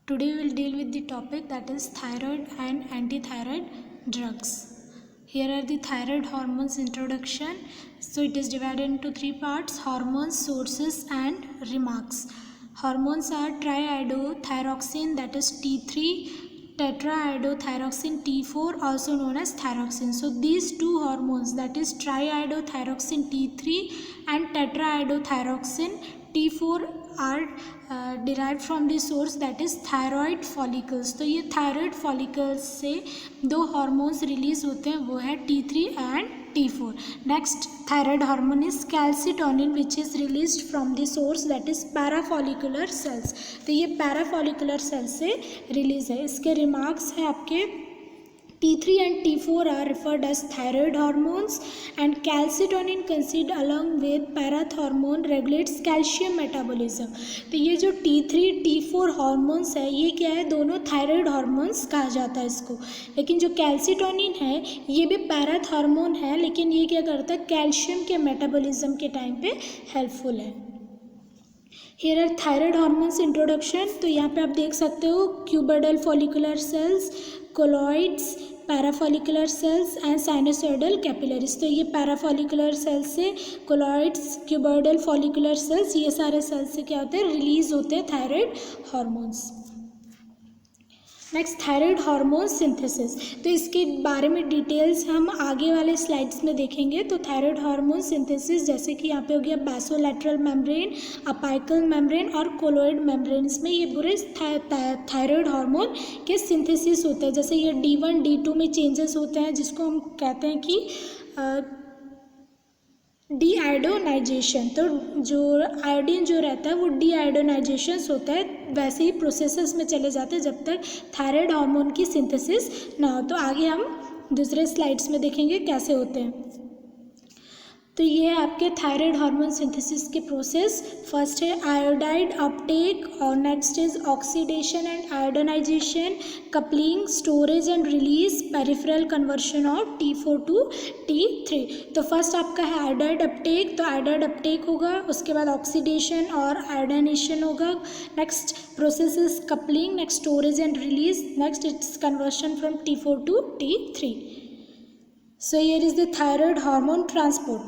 Today we will deal with the topic that is thyroid and antithyroid drugs. Here are the thyroid hormones introduction. So it is divided into three parts: hormones, sources and remarks. Hormones are triiodothyroxine, that is T3, tetraiodothyroxine T4, also known as thyroxine. So these two hormones, that is triiodothyroxine T3 and tetraiodothyroxine T4, are derived from the source that is thyroid follicles. तो ये thyroid follicles से दो hormones release होते हैं, वो है T3 and T4. Next thyroid hormone is calcitonin, which is released from the source that is parafollicular cells. तो ये parafollicular cells से release है. इसके remarks है आपके T3 and T4 are referred as thyroid hormones, and calcitonin considered along with parathormone regulates calcium metabolism. तो ये जो T3 T4 hormones है, ये क्या है, दोनों thyroid hormones कहा जाता है इसको. लेकिन जो calcitonin है ये भी parathormone है, लेकिन ये क्या करता है, कैल्शियम के मेटाबॉलिज्म के टाइम पे हेल्पफुल है. Here are thyroid hormones introduction. तो यहाँ पे आप देख सकते हो cuboidal follicular cells, colloids, parafollicular cells and sinusoidal capillaries. तो ये पैराफॉलिकुलर सेल्स से कोलॉइड्स, क्यूबोइडल फॉलिकुलर सेल्स, ये सारे सेल्स से क्या होते हैं, रिलीज होते हैं thyroid hormones. Next thyroid hormone synthesis. तो इसके बारे में डिटेल्स हम आगे वाले स्लाइड्स में देखेंगे. तो थायराइड हार्मोन सिंथेसिस जैसे कि यहाँ पे हो गया बेसोलैटरल मेम्ब्रेन, अपाइकल मेम्ब्रेन और कोलोइड मेम्ब्रेन, में ये पूरे थायराइड हार्मोन के सिंथेसिस होते हैं. जैसे ये D1 D2 में चेंजेस होते हैं, जिसको हम कहते हैं कि डीआयोडोनाइजेशन. तो जो आयोडीन जो रहता है वो डीआयोडोनाइजेशन होता है. वैसे ही प्रोसेसेस में चले जाते हैं जब तक थायराइड हार्मोन की सिंथेसिस ना हो. तो आगे हम दूसरे स्लाइड्स में देखेंगे कैसे होते हैं. तो ये है आपके थायराइड हार्मोन सिंथेसिस के प्रोसेस. फर्स्ट है आयोडाइड अपटेक, और next is oxidation and iodination, coupling, storage and release, peripheral conversion of T4 to T3. तो फर्स्ट आपका है आयोडाइड अपटेक. तो आयोडाइड अपटेक होगा, उसके बाद ऑक्सीडेशन और आयोडाइनेशन होगा. Next process is coupling, next storage and release, next it's conversion from T4 to T3. So here is the thyroid hormone transport.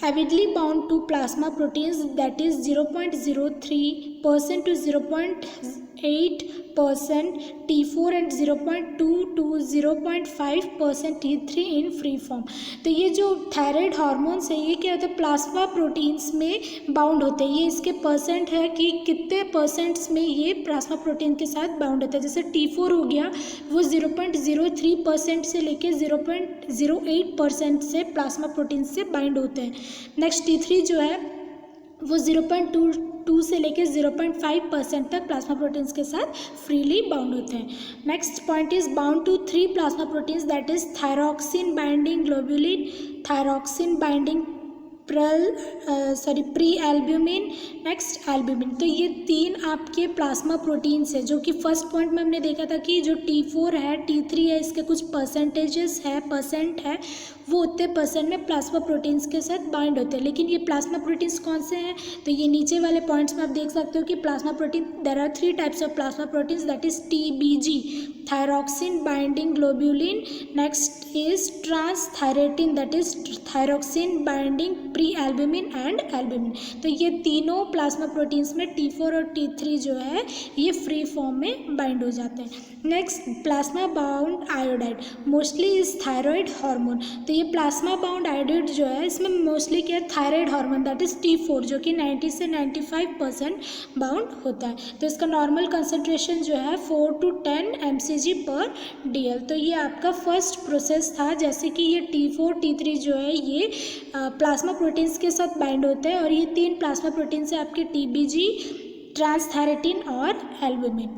Avidly bound to plasma proteins, that is 0.03% to 0.8% T4 and 0.2 to 0.5% T3 in free form. तो ये जो thyroid hormones है ये क्या होता है, plasma proteins में bound होते हैं. ये इसके परसेंट है कि कितने परसेंट्स में ये प्लाज्मा प्रोटीन के साथ बाउंड होता है. जैसे T4 हो गया, वो 0.03% से लेके 0.08% से प्लाज्मा प्रोटीन से बाइंड होते हैं. नेक्स्ट T3 जो है वो 0.22 से लेके 0.5% तक प्लाज्मा प्रोटीन्स के साथ फ्रीली बाउंड होते हैं. Next point is bound to 3 plasma proteins, that is thyroxine binding globulin, thyroxine binding pre albumin, next albumin. तो ये 3 आपके प्लाज्मा प्रोटीन्स है, जो कि फर्स्ट पॉइंट में हमने देखा था कि जो T4 है, T3 है, इसके कुछ परसेंटेजेस है, परसेंट है, वो उतने परसेंट में प्लाज्मा प्रोटीन्स के साथ बाइंड होते हैं. लेकिन ये प्लाज्मा प्रोटीन्स कौन से हैं, तो ये नीचे वाले पॉइंट्स में आप देख सकते हो कि plasma protein, there are 3 types of plasma proteins, that is TBG, thyroxine binding globulin, next is transthyretin, that is thyroxine binding pre albumin and albumin. तो ये तीनों प्लाज्मा प्रोटीन्स में T4 और T3 जो है ये फ्री फॉर्म में bind हो जाते हैं. Next plasma bound iodide, mostly is thyroid hormone. तो ये प्लाज्मा बाउंड आयोडाइड जो है इसमें मोस्टली क्या है, thyroid hormone, that is T4, जो कि 90 से 95% बाउंड होता है. तो इसका नॉर्मल कंसंट्रेशन जो है 4 to 10 mcg/dl. तो ये आपका फर्स्ट प्रोसेस था. जैसे कि ये T4 T3 जो है ये प्लाज्मा प्रोटीन्स के साथ बाइंड होते हैं, और ये 3 प्लाज्मा प्रोटीन्स है आपके TBG, ट्रांसथायरेटिन और albumin.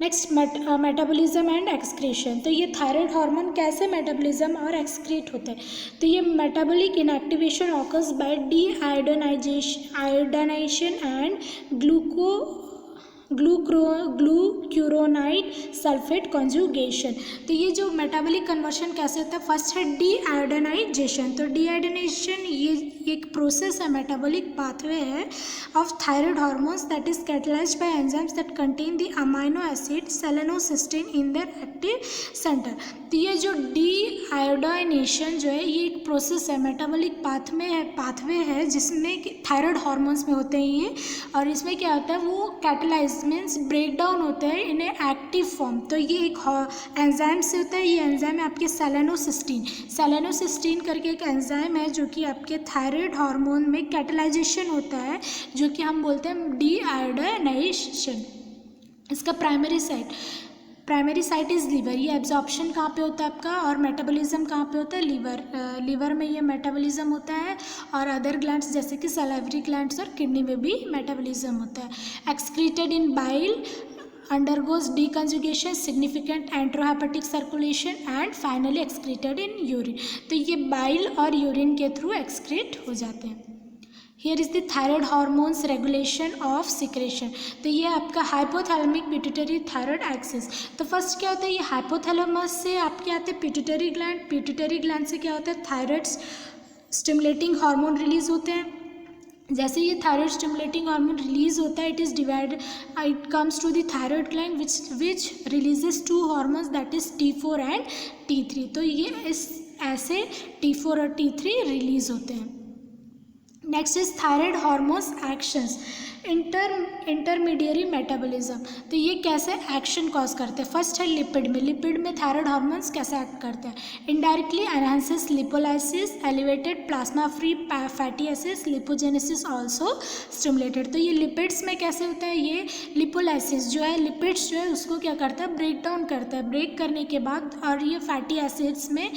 Next metabolism and excretion. तो ये थायराइड हार्मोन कैसे मेटाबॉलिज्म और एक्सक्रीट होते हैं. तो ये metabolic inactivation occurs by iodination and glucuronide sulphate conjugation. तो ये जो मेटाबॉलिक कन्वर्शन कैसे होता है, फर्स्ट है डीआयोडाइनेशन. तो डीआयोडाइनेशन ये एक प्रोसेस है, मेटाबॉलिक पाथवे है of thyroid hormones that is catalysed by enzymes that contain the amino acid selenocysteine in their active centre. तो ये जो डीआयोडाइनेशन जो है ये एक प्रोसेस है, मेटाबॉलिक पाथवे है जिसमें थायराइड हार्मोन्स में होते हैं ये, और इसमें क्या होता है वो कैटलाइज मीन्स ब्रेक डाउन होता है इन एक्टिव फॉर्म। तो ये एक एंजाइम से होता है, ये एंजाइम है आपके सेलेनोसिस्टीन करके एक एंजाइम है जो कि आपके थायराइड हार्मोन में कैटलाइजेशन होता है, जो कि हम बोलते हैं डीआयोडाइनेशन। इसका प्राइमरी साइट इज़ लीवर। ये एब्जॉर्प्शन कहाँ पे होता है आपका, और मेटाबॉलिज्म कहाँ पे होता है, लीवर में ये मेटाबॉलिज्म होता है, और अदर ग्लैंड्स जैसे कि सलाइवरी ग्लैंड्स और किडनी में भी मेटाबॉलिज्म होता है। Excreted in bile, undergoes deconjugation, significant enterohepatic circulation and finally excreted in urine। तो ये बाइल और यूरिन के थ्रू एक्सक्रीट हो जाते हैं। Here is the thyroid hormones regulation of secretion। तो ये आपका हाइपोथैलेमिक पिट्यूटरी थायराइड एक्सिस। तो फर्स्ट क्या होता है, ये हाइपोथैलेमस से आपके आते हैं पिट्यूटरी ग्लैंड से क्या होता है थायराइड स्टिमुलेटिंग हार्मोन रिलीज होते हैं। जैसे ये थायराइड स्टिमुलेटिंग हार्मोन रिलीज होता है it comes to the thyroid gland which releases two hormones that is T4 and T3। तो ये ऐसे T4 और T3 रिलीज होते हैं। Next is thyroid hormones actions, intermediary metabolism. तो ये कैसे एक्शन कॉज करते हैं, फर्स्ट है लिपिड में थायराइड हार्मोन्स कैसे एक्ट करते हैं, indirectly enhances lipolysis, elevated plasma free fatty acids, lipogenesis also stimulated. तो ये लिपिड्स में कैसे होता है, ये लिपोलाइसिस जो है लिपिड्स जो है उसको क्या करता है ब्रेक डाउन करता है, ब्रेक करने के बाद और ये फैटी एसिड्स में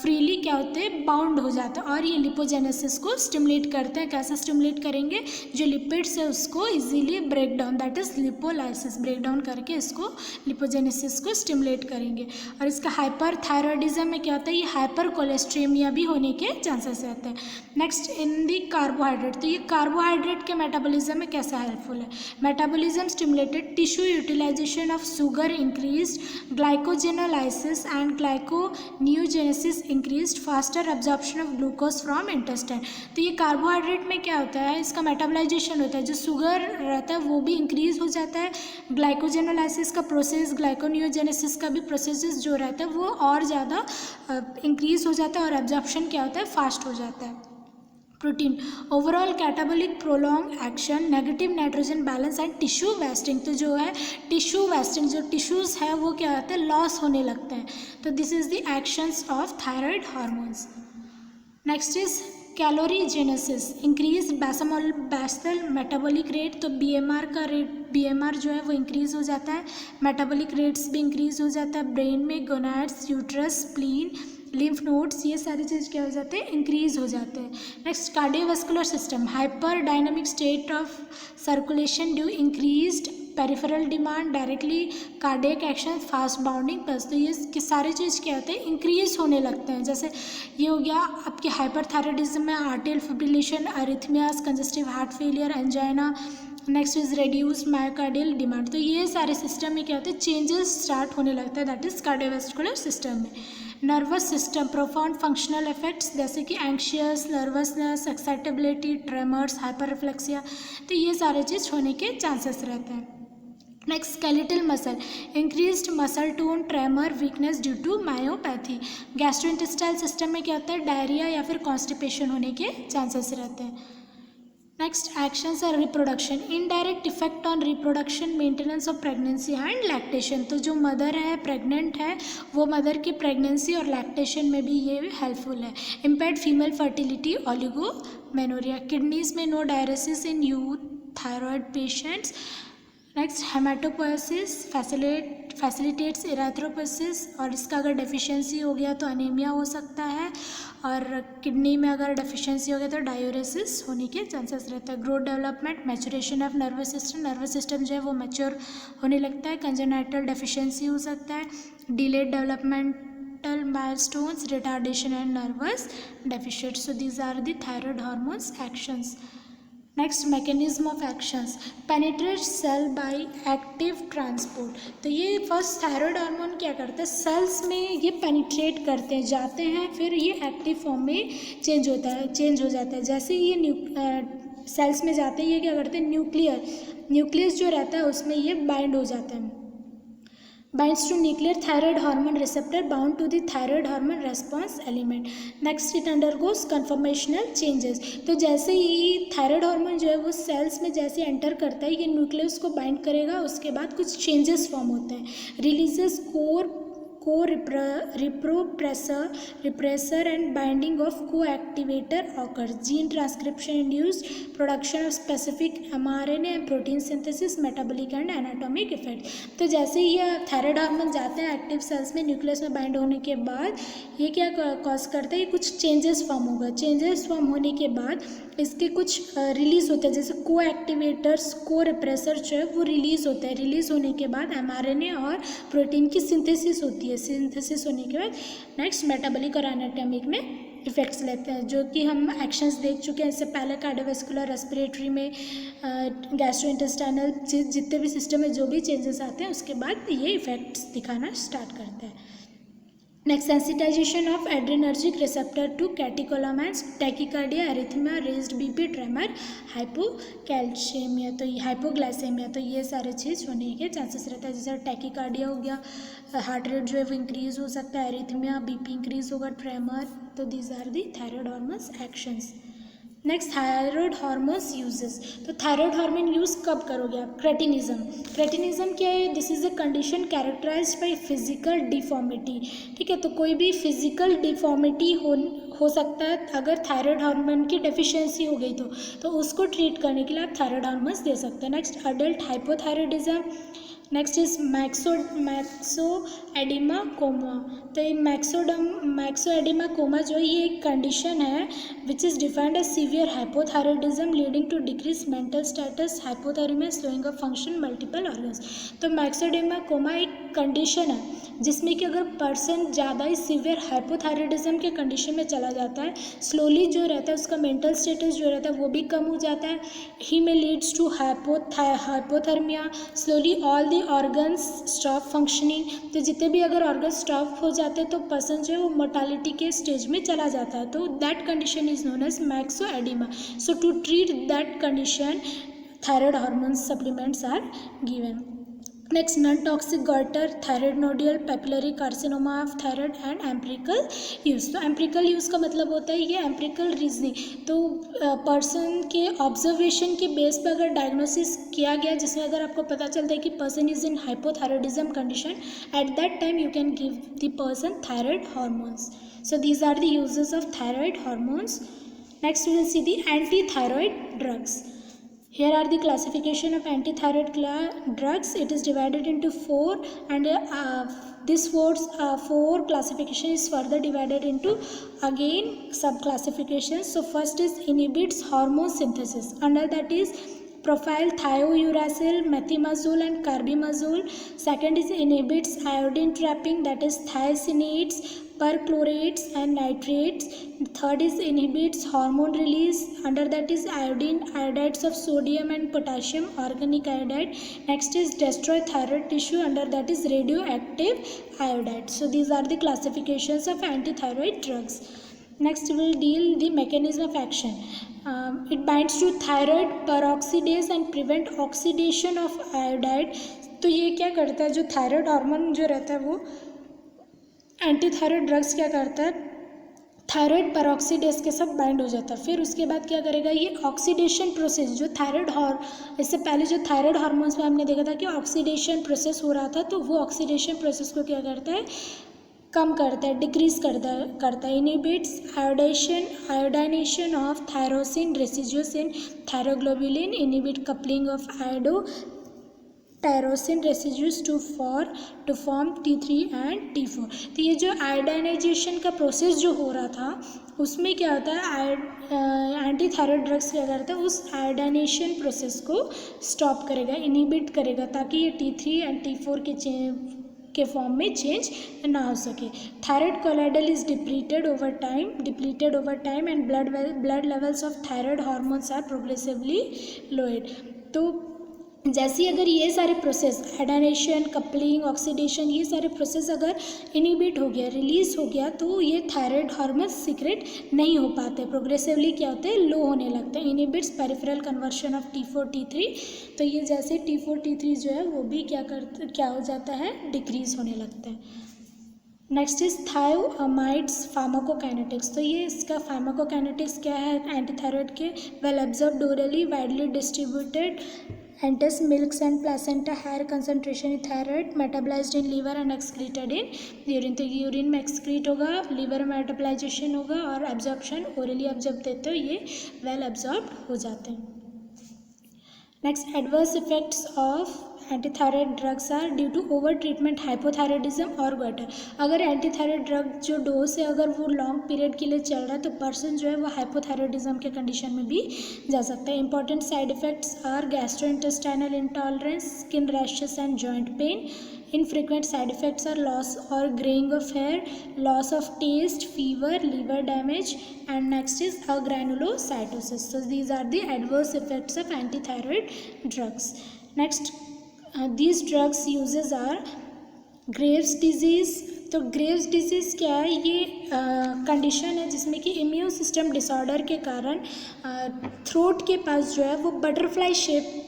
फ्रीली क्या होते हैं बाउंड हो जाता है, और ये लिपोजेनेसिस को स्टिमुलेट करते हैं। कैसे स्टिमुलेट करेंगे, जो लिपिड्स है उसको easily break down that is lipolysis, break down करके इसको लिपोजेनेसिस को स्टिमुलेट करेंगे। और इसका हाइपर थायराइडिज्म में क्या होता है, ये हाइपर कोलेस्ट्रेमिया भी होने के चांसेस रहते हैं। Next in the carbohydrate. तो ये कार्बोहाइड्रेट के मेटाबॉलिज्म में कैसा हेल्पफुल है, metabolism stimulated, tissue utilisation of sugar increased, glycogenolysis and gluconeogenesis increased, faster absorption of glucose from intestine. तो ये कार्बोहाइड्रेट में क्या होता है, इसका मेटाबॉलाइजेशन होता है, जो शुगर रहता है वो भी इंक्रीज हो जाता है, ग्लाइकोजेनोलाइसिस का प्रोसेस, ग्लाइकोनियोजेनेसिस का भी प्रोसेस जो रहता है वो और ज़्यादा इंक्रीज हो जाता है, और एब्जॉर्प्शन क्या होता है फास्ट हो जाता है। Protein overall catabolic prolong action, negative nitrogen balance and tissue wasting. तो जो है टिश्यू वेस्टिंग, जो टिश्यूज़ है वो क्या होता है लॉस होने लगते हैं। तो this is the actions of thyroid hormones. Next is calorigenesis, increase basal metabolic rate. तो BMR जो है वो इंक्रीज़ हो जाता है, मेटाबॉलिक रेट्स भी इंक्रीज़ हो जाता है, ब्रेन में gonads, uterus, spleen, lymph nodes, ये सारी चीज़ क्या हो जाते हैं इंक्रीज़ हो जाते हैं। Next cardiovascular system, hyper dynamic state of circulation due increased peripheral demand, directly cardiac action, fast bounding pulse. तो ये सारे चीज़ क्या होते हैं इंक्रीज होने लगते हैं। जैसे ये हो गया आपके हाइपरथायराइडिज्म में atrial fibrillation, arrhythmias, congestive heart failure, angina. Next is reduce myocardial demand. तो ये सारे सिस्टम में क्या होते हैं चेंजेस स्टार्ट होने लगता है, दैट इज कार्डियोवास्कुलर सिस्टम में। Nervous system, profound functional effects जैसे कि anxious, nervousness, excitability, tremors, hyperreflexia. तो ये सारे चीज़ होने के चांसेस रहते हैं। Next skeletal muscle, increased muscle tone, tremor, weakness due to myopathy. Gastrointestinal system में क्या होता है डायरिया या फिर कॉन्स्टिपेशन होने के चांसेस रहते हैं। नेक्स्ट एक्शंस है reproduction, indirect effect on reproduction, maintenance of pregnancy and lactation. तो जो मदर है प्रेग्नेंट है वो मदर की प्रेगनेंसी और लैक्टेशन में भी ये हेल्पफुल है। Impaired female fertility, oligomenorrhoea. Kidneys में no dialysis in youth thyroid patients. Next haematopoiesis facilitates erythropoiesis, और इसका अगर डेफिशिएंसी हो गया तो अनीमिया हो सकता है, और किडनी में अगर डेफिशिएंसी हो गया तो डायूरेसिस होने के चांसेस रहता है। Growth development, maturation of nervous system जो है वो मैच्योर होने लगता है। कंजेनाइटल डेफिशिएंसी हो सकता है, delayed developmental milestones, retardation and nervous deficient. So these are the thyroid hormones actions. Next mechanism of actions, penetrate cell by active transport. तो ये फर्स्ट थायराइड हार्मोन क्या करता है, सेल्स में ये पेनिट्रेट करते हैं, जाते हैं, फिर ये एक्टिव फॉर्म में चेंज हो जाता है। जैसे ये सेल्स में जाते हैं, ये क्या करते हैं, न्यूक्लियस जो रहता है उसमें ये बाइंड हो जाता है, binds to nuclear thyroid hormone receptor bound to the thyroid hormone response element. Next it undergoes conformational changes। तो जैसे ही थायराइड हार्मोन जो है वो सेल्स में जैसे एंटर करता है, ये न्यूक्लियस को बाइंड करेगा, उसके बाद कुछ चेंजेस फॉर्म होते हैं, releases repressor and binding of co-activator occurs, gene transcription induced production of specific mRNA and protein synthesis, metabolic and anatomic effect। तो जैसे ही ये थायराइड हार्मोन जाते हैं एक्टिव सेल्स में, न्यूक्लियस में बाइंड होने के बाद ये क्या कॉज करता है, ये कुछ चेंजेस फॉर्म होगा, चेंजेस फॉर्म होने के बाद इसके कुछ रिलीज होते हैं, जैसे को एक्टिवेटर्स, को रिप्रेसर जो है वो रिलीज होते हैं, रिलीज होने के बाद एमआरएनए और प्रोटीन की सिंथेसिस होती है, सिंथेसिस होने के बाद नेक्स्ट मेटाबॉलिक और एनाटॉमिक में इफेक्ट्स लेते हैं, जो कि हम एक्शंस देख चुके हैं इससे पहले, कार्डियोवैस्कुलर, रेस्पिरेटरी में, गैस्ट्रोइंटेस्टाइनल, जितने भी सिस्टम में जो भी चेंजेस आते हैं उसके बाद ये इफेक्ट्स दिखाना स्टार्ट करते हैं। Next, sensitisation of adrenergic receptor to catecholamines, tachycardia, arrhythmia, raised BP, tremor, hypocalcaemia, तो ये हाइपोग्लाइसेमिया, तो ये सारे चीज़ होने के चांसेस रहता है। जैसे टैकीकार्डिया हो गया, हार्ट रेट जो है वो इंक्रीज हो सकता है, एरिथमिया, बीपी इंक्रीज होगा, ट्रेमर, तो these are the thyroid hormones actions. Next, thyroid hormones uses. तो थायराइड हार्मोन यूज़ कब करोगे आप, क्रेटिनिज्म क्या है, this is a condition characterized by physical deformity, ठीक है, तो कोई भी फिजिकल डिफॉर्मिटी हो सकता है अगर थायराइड हार्मोन की डेफिशिएंसी हो गई तो उसको ट्रीट करने के लिए आप थायराइड हार्मोन्स दे सकते हैं। Next, adult hypothyroidism. Next is myxoedema coma. तो ये मैक्सो एडिमा कोमा जो ये एक कंडीशन है which is defined as severe hypothyroidism leading to decrease mental status, hypothermia, slowing of function, multiple organs. तो मैक्सो एडिमा कोमा एक condition है जिसमें कि अगर पर्सन ज़्यादा ही सीवियर हाइपोथायराइडिज्म के कंडीशन में चला जाता है, स्लोली जो रहता है उसका मेंटल स्टेटस जो रहता है वो भी कम हो जाता है, ही में leads to hypothermia, slowly all the organs stop functioning. तो जितने भी अगर ऑर्गन स्टॉप हो जाते हैं तो पर्सन जो है वो मोर्टालिटी के स्टेज में चला जाता है, तो that condition is known as myxoedema. So to treat that condition thyroid hormone supplements are given. Next, non toxic goitre, thyroid nodule, papillary carcinoma of thyroid and empirical use. तो empirical use का मतलब होता है ये empirical reasoning, तो person के observation के base पर अगर डायग्नोसिस किया गया जिसमें अगर आपको पता चलता है कि person is in hypothyroidism condition, at that time you can give the person thyroid hormones. So these are the uses of thyroid hormones. Next we will see the anti-thyroid drugs. Here are the classification of anti-thyroid drugs. It is divided into four, and this four classification is further divided into again sub classifications. So first is inhibits hormone synthesis. Under that is propyl thiouracil, methimazole and carbimazole. Second is inhibits iodine trapping, that is thiacinates, perchlorates and nitrates. Third is inhibits hormone release, under that is iodine, iodides of sodium and potassium, organic iodide. Next is destroy thyroid tissue, under that is radioactive iodide. So these are the classifications of anti-thyroid drugs. Next we will deal the mechanism of action. It binds to thyroid peroxidase and prevent oxidation of iodide. तो ये क्या करता है, जो thyroid hormone जो रहता है वो एंटी थायराइड ड्रग्स क्या करता है, थायराइड पेरोक्सीडेस के साथ बाइंड हो जाता है, फिर उसके बाद क्या करेगा, ये ऑक्सीडेशन प्रोसेस जो इससे पहले जो थायराइड हार्मोन्स में हमने देखा था कि ऑक्सीडेशन प्रोसेस हो रहा था, तो वो ऑक्सीडेशन प्रोसेस को क्या करता है, कम करता है, डिक्रीज करता है। Inhibits iodination of tyrosine residues in thyroglobulin, inhibit coupling of iodo tyrosine residues to form T3 and T4। तो ये जो आयोडाइनाइजेशन का प्रोसेस जो हो रहा था उसमें क्या होता है, एंटी थायराइड ड्रग्स क्या करता है, उस आयोडाइनेशन प्रोसेस को स्टॉप करेगा, इनहिबिट करेगा, ताकि ये T3 एंड T4 के के फॉर्म में चेंज ना हो सके। Thyroid colloid is depleted over time and blood levels of thyroid hormones are progressively lowered. तो जैसे अगर ये सारे प्रोसेस एडानेशन, कपलिंग, ऑक्सीडेशन, ये सारे प्रोसेस अगर इनिबिट हो गया, रिलीज हो गया, तो ये थायराइड हार्मोन सीक्रेट नहीं हो पाते, प्रोग्रेसिवली क्या होते हैं, लो होने लगते हैं। Inhibits peripheral conversion of T4 T3। तो ये जैसे T4 T3 जो है वो भी क्या हो जाता है, डिक्रीज होने लगता है। Next is thioamides pharmacokinetics. तो ये इसका फार्माकोकाइनेटिक्स क्या है एंटीथायराइड के, well absorbed orally, widely distributed, enters milks and placenta, higher concentration in thyroid, metabolized in liver and excreted in urine। तो यूरिन में एक्सक्रीट होगा, लीवर में मेटाबलाइजेशन होगा और एब्जॉर्प्शन ओरली एब्जॉर्ब देते हो, ये वेल एब्जॉर्ब हो जाते हैं। Next, adverse effects of antithyroid drugs are due to over treatment, hypothyroidism और गॉइटर। अगर एंटीथायराइड ड्रग जो डोज है अगर वो लॉन्ग पीरियड के लिए चल रहा है तो पर्सन जो है वो हाइपोथायराइडिज्म के कंडीशन में भी जा सकता है। Important side effects are gastrointestinal intolerance, skin rashes and joint pain. Infrequent side effects are loss or graying of hair, loss of taste, fever, liver damage, and next is agranulocytosis. So these are the adverse effects of antithyroid drugs. Next, these drugs uses are Graves disease. तो Graves disease क्या है, ये condition है जिसमें कि immune system disorder के कारण throat के पास जो है वो बटरफ्लाई शेप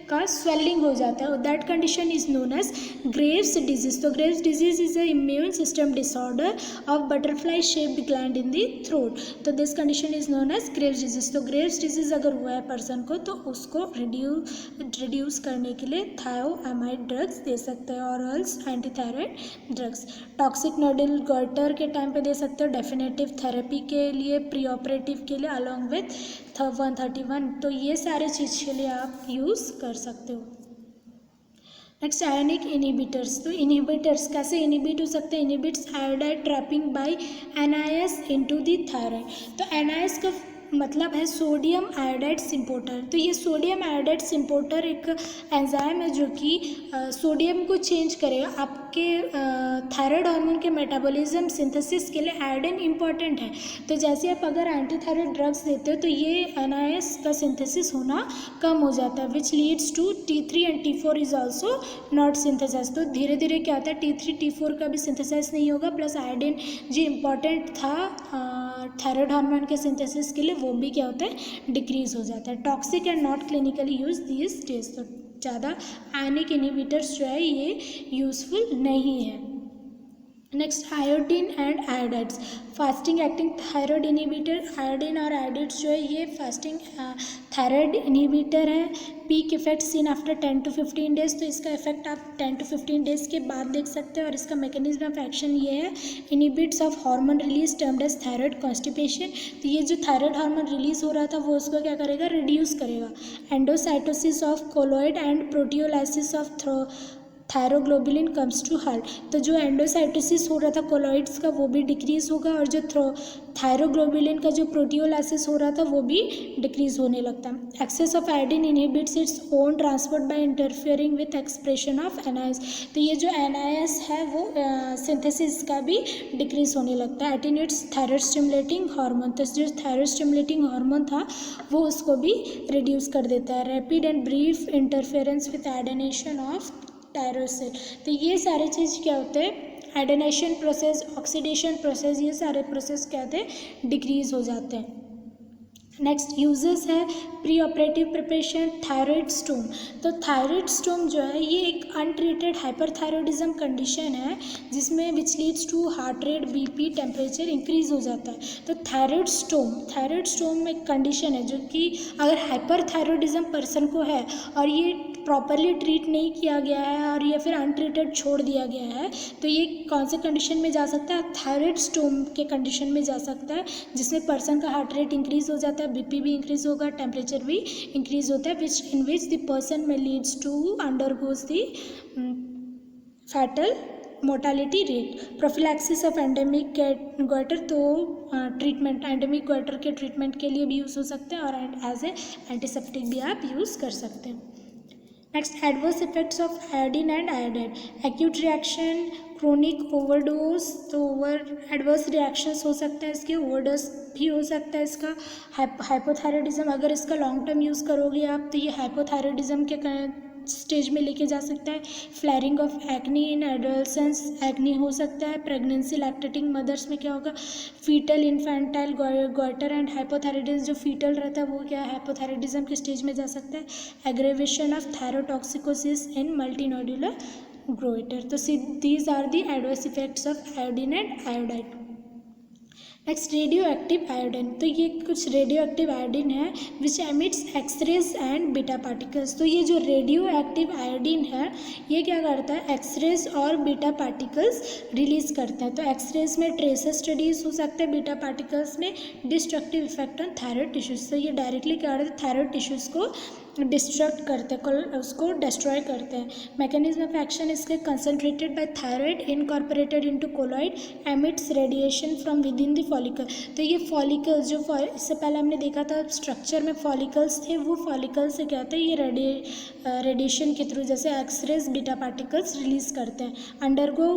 का स्वेलिंग हो जाता है, that condition is known as Graves disease. तो Graves disease is a immune system disorder of butterfly shaped gland in the throat. तो this condition is known as Graves disease. तो Graves disease अगर हुआ है person को तो उसको reduce करने के लिए थायोअमाइड ड्रग्स दे सकते हैं, ऑरल्स एंटीथायराइड ड्रग्स। टॉक्सिक नोडल गॉइटर के टाइम पे दे सकते हो, डेफिनेटिव थेरेपी के लिए, प्री ऑपरेटिव के लिए अलॉन्ग विथ 131। तो ये सारे चीज़ के लिए आप यूज़ कर सकते हो। Next, ionic inhibitors. तो इनिबिटर्स कैसे इनिबिट हो सकते हैं, inhibits iodide trapping by NIS into the thyroid. तो NIS का मतलब है सोडियम आयोडाइड सिम्पोर्टर। तो ये सोडियम आयोडाइड सिम्पोर्टर एक एंजाइम है जो कि सोडियम को चेंज करेगा। आपके थायराइड हार्मोन के मेटाबॉलिज्म सिंथेसिस के लिए आयोडीन इम्पॉर्टेंट है। तो जैसे आप अगर एंटीथायराइड ड्रग्स देते हो तो ये NIS का सिंथेसिस होना कम हो जाता है, which leads to T3 and T4 is also not synthesize. तो धीरे धीरे क्या होता है, T3 T4 का भी सिंथेसाइज नहीं होगा, प्लस आयोडीन जो इम्पॉर्टेंट था थायराइड हार्मोन के सिंथेसिस के लिए वो भी क्या होता है, डिक्रीज हो जाता है। Toxic and not clinically use these days. तो ज़्यादा आयनिक इनिबिटर्स जो है ये यूजफुल नहीं है। Next, iodine and iodides. Fasting acting thyroid inhibitor, iodine और आयोडाइड्स जो है ये फास्टिंग थायराइड इनिबिटर है। Peak effect seen after 10 to 15 days. तो इसका इफेक्ट आप 10 to 15 डेज के बाद देख सकते हैं और इसका मैकेनिज्म ऑफ एक्शन ये है, inhibits of hormone release termed as thyroid constipation. तो ये जो थायराइड हार्मोन रिलीज हो रहा था वो उसको क्या करेगा, रिड्यूस करेगा। Endocytosis of colloid and proteolysis of thyroglobulin comes to halt. तो जो एंडोसाइटोसिस हो रहा था कोलॉइड्स का वो भी डिक्रीज होगा और जो थायरोग्लोबुलिन का जो प्रोटियोलाइसिस हो रहा था वो भी डिक्रीज होने लगता है। Excess of iodine inhibits its own transport by interfering with expression of NIS। तो ये जो NIS है वो सिंथेसिस का भी डिक्रीज होने लगता है। एटेन्यूएट्स थायराइड स्टिमुलेटिंग हार्मोन। तो जो थायराइड स्टिमुलेटिंग हार्मोन था वो उसको भी रिड्यूस कर देता है। Rapid and brief interference with iodination of tyrosyl. तो ये सारे चीज़ क्या होते हैं, एडेनेशन प्रोसेस, ऑक्सीडेशन प्रोसेस, ये सारे प्रोसेस क्या होते हैं, डिक्रीज हो जाते हैं। नेक्स्ट यूजेस है प्री ऑपरेटिव प्रिपरेशन, थायराइड स्टोम। तो थायराइड स्टोम जो है ये एक अनट्रीटेड हाइपरथायरॉयडिज्म कंडीशन है जिसमें which leads to heart rate, BP, temperature increase हो जाता है। तो थायराइड स्टोम एक कंडीशन है जो कि अगर हाइपरथायरॉयडिज्म पर्सन को है और ये प्रॉपरली ट्रीट नहीं किया गया है और या फिर अनट्रीटेड छोड़ दिया गया है तो ये कौन से कंडीशन में जा सकता है, थायराइड स्टोम के कंडीशन में जा सकता है, जिसमें पर्सन का हार्ट रेट इंक्रीज हो जाता है, BP भी इंक्रीज होगा, टेम्परेचर भी इंक्रीज होता है, इन विच द पर्सन में leads to undergoes the fatal mortality rate. Prophylaxis of endemic goitre. तो ट्रीटमेंट एंडेमिक गॉइटर के ट्रीटमेंट के लिए भी यूज़ हो सकते हैं और एज ए एंटीसेप्टिक भी आप यूज़ कर सकते हैं। Next adverse effects of iodine and iodide, acute reaction, chronic overdose, तो एडवर्स रिएक्शंस हो सकते हैं इसके, ओवरडोज भी हो सकता है इसका। हाइपोथायरॉयडिज्म, अगर इसका लॉन्ग टर्म यूज़ करोगे आप तो ये हाइपोथायरॉयडिज्म के स्टेज में लेके जा सकता है। Flaring of acne in adolescence, acne हो सकता है। प्रेगनेंसी लैक्टेटिंग मदर्स में क्या होगा, foetal infantile goitre and hypothyroidism, जो फीटल रहता है वो क्या है, हाइपोथायरॉयडिज्म के स्टेज में जा सकता है। Aggravation of thyrotoxicosis in multinodular goitre, तो these are the adverse effects of iodine and iodide. Next radioactive iodine, तो ये कुछ रेडियो एक्टिव आयोडीन है which emits X rays and beta particles. तो ये जो रेडियो एक्टिव आयोडीन है ये क्या करता है, एक्सरेज और बीटा पार्टिकल्स रिलीज करता है। तो एक्सरेज में ट्रेसेस स्टडीज हो सकते हैं, बीटा पार्टिकल्स में destructive effect on thyroid tissues. तो ये डायरेक्टली क्या करते हैं, थायराइड टिश्यूज को डिस्ट्रक्ट करते हैं, उसको डिस्ट्रॉय करते हैं। मैकेनिज्म ऑफ एक्शन इसके, concentrated by thyroid incorporated into colloid, emits radiation from within the follicle. तो ये फॉलिकल्स जो इससे पहले हमने देखा था स्ट्रक्चर में फॉलिकल्स थे, वो फॉलिकल्स से क्या होता है, ये रेडिएशन के थ्रू जैसे एक्सरेज बीटा पार्टिकल्स रिलीज करते हैं। Undergo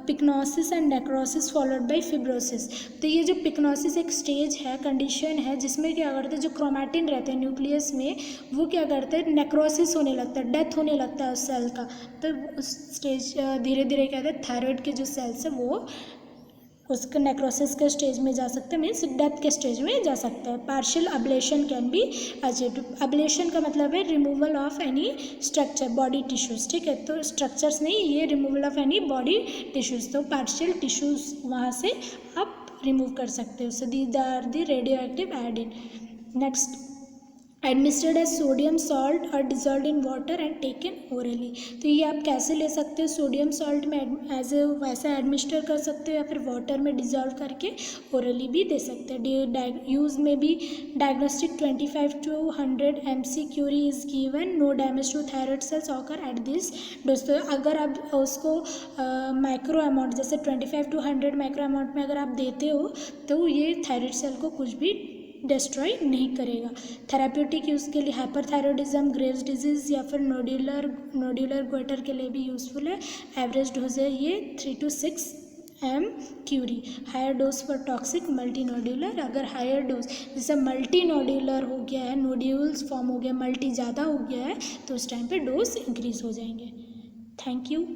pyknosis and necrosis followed by fibrosis. तो ये जो पिक्नोसिस एक स्टेज है, कंडीशन है जिसमें क्या करते हैं, जो क्रोमैटिन रहते हैं न्यूक्लियस में वो क्या करते हैं, नेक्रोसिस होने लगता है, डेथ होने लगता है उस सेल का। तो उस स्टेज धीरे धीरे क्या होता है, थायराइड के जो सेल्स है वो उसके नेक्रोसिस के स्टेज में जा सकते हैं, मीन्स डेथ के स्टेज में जा सकता है। Partial ablation can be achieved. Ablation का मतलब है removal of any structure body tissues, ठीक है, तो स्ट्रक्चर्स नहीं, ये removal of any body tissues, तो पार्शियल टिश्यूज वहाँ से आप रिमूव कर सकते हो। So these are the radioactive iodine. Next, administered as sodium salt और dissolve in water and taken orally. तो ये आप कैसे ले सकते हो, सोडियम सॉल्ट में एज ए वैसा एडमिनिस्टर कर सकते हो या फिर वाटर में डिजॉल्व करके ओरली भी दे सकते हैं। यूज में भी diagnostic 25 to 100 mc curie is given, no damage to thyroid cells occur at this dose. तो अगर आप उसको माइक्रो अमाउंट जैसे 25 to 100 माइक्रो अमाउंट में अगर आप देते हो तो ये थायराइड सेल को कुछ भी डिस्ट्रॉय नहीं करेगा। थेराप्यूटिक यूज़ के लिए हाइपरथायरॉयडिज्म, ग्रेव्स डिजीज़ या फिर नोड्यूलर गोइटर के लिए भी यूज़फुल है। एवरेज डोज है ये 3 to 6 m curie. Higher dose for toxic multinodular, अगर हायर डोज जैसे मल्टी नोड्यूलर हो गया है, नोड्यूल्स फॉर्म हो गया, मल्टी ज़्यादा हो गया है, तो उस टाइम पे डोज इंक्रीज हो जाएंगे। Thank you.